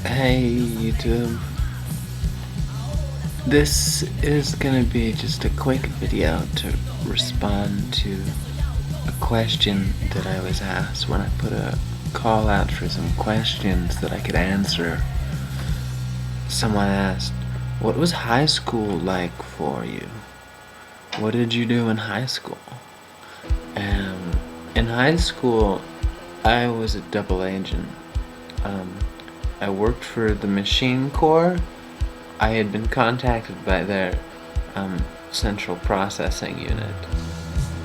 Hey YouTube, this is gonna be just a quick video to respond to a question that I was asked when I put a call out for some questions that I could answer. Someone asked, what was high school like for you? What did you do in high school? In high school, I was a double agent. I worked for the Machine Corps. I had been contacted by their central processing unit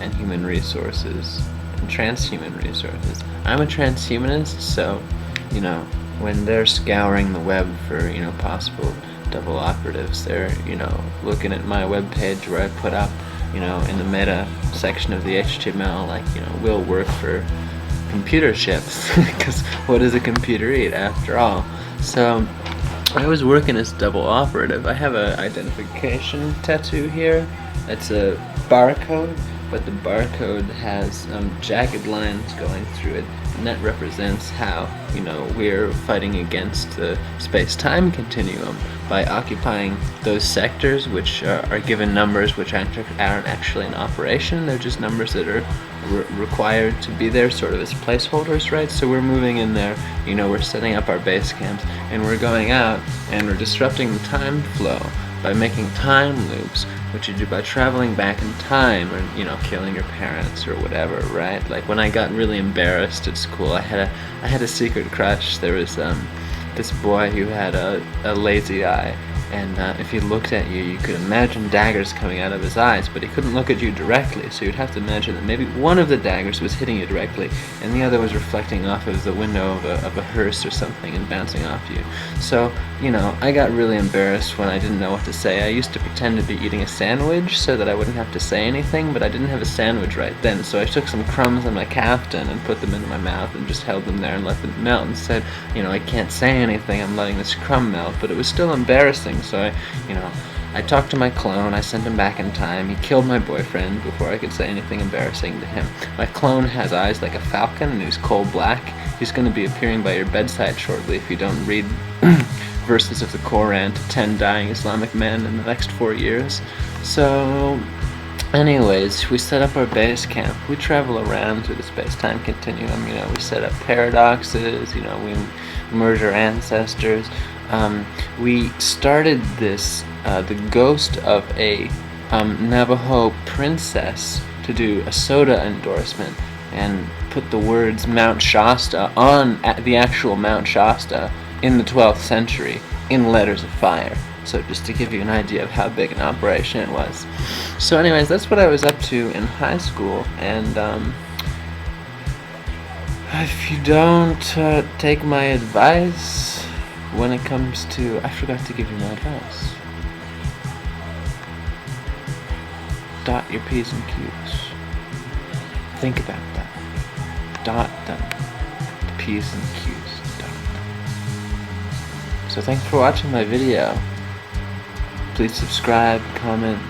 and human resources and transhuman resources. I'm a transhumanist, so when they're scouring the web for possible double operatives, they're looking at my webpage where I put up in the meta section of the HTML will work for computer chips, because what does a computer eat after all? So I was working as double operative. I have an identification tattoo here. It's a barcode, but the barcode has jagged lines going through it, and that represents how we're fighting against the space-time continuum by occupying those sectors which are given numbers which aren't actually in operation. They're just numbers that are required to be there sort of as placeholders, right? So we're moving in there, we're setting up our base camps, and we're going out and we're disrupting the time flow by making time loops, which you do by traveling back in time, or killing your parents or whatever, right? Like when I got really embarrassed at school, I had a secret crush. There was this boy who had a lazy eye, and if he looked at you, you could imagine daggers coming out of his eyes, but he couldn't look at you directly, so you'd have to imagine that maybe one of the daggers was hitting you directly, and the other was reflecting off of the window of a hearse or something and bouncing off you. So, I got really embarrassed when I didn't know what to say. I used to pretend to be eating a sandwich so that I wouldn't have to say anything, but I didn't have a sandwich right then, so I took some crumbs on my caftan and put them into my mouth and just held them there and let them melt and said, I can't say anything, I'm letting this crumb melt, but it was still embarrassing. So I talked to my clone, I sent him back in time, he killed my boyfriend before I could say anything embarrassing to him. My clone has eyes like a falcon and he's coal black. He's going to be appearing by your bedside shortly if you don't read verses of the Quran to 10 dying Islamic men in the next 4 years. So anyways, we set up our base camp. We travel around through the space-time continuum. We set up paradoxes, we merge our ancestors. We started this, the ghost of a Navajo princess, to do a soda endorsement and put the words Mount Shasta on the actual Mount Shasta in the 12th century in letters of fire. So just to give you an idea of how big an operation it was. So anyways, that's what I was up to in high school, and if you don't take my advice when it comes to... I forgot to give you my advice. Dot your P's and Q's. Think about that. Dot them. The P's and Q's. Dot them. So thanks for watching my video. Please subscribe, comment.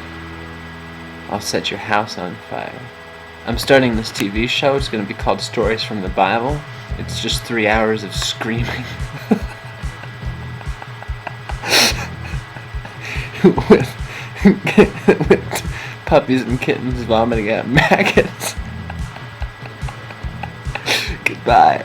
I'll set your house on fire. I'm starting this TV show. It's going to be called Stories from the Bible. It's just 3 hours of screaming. with puppies and kittens vomiting out maggots. Goodbye.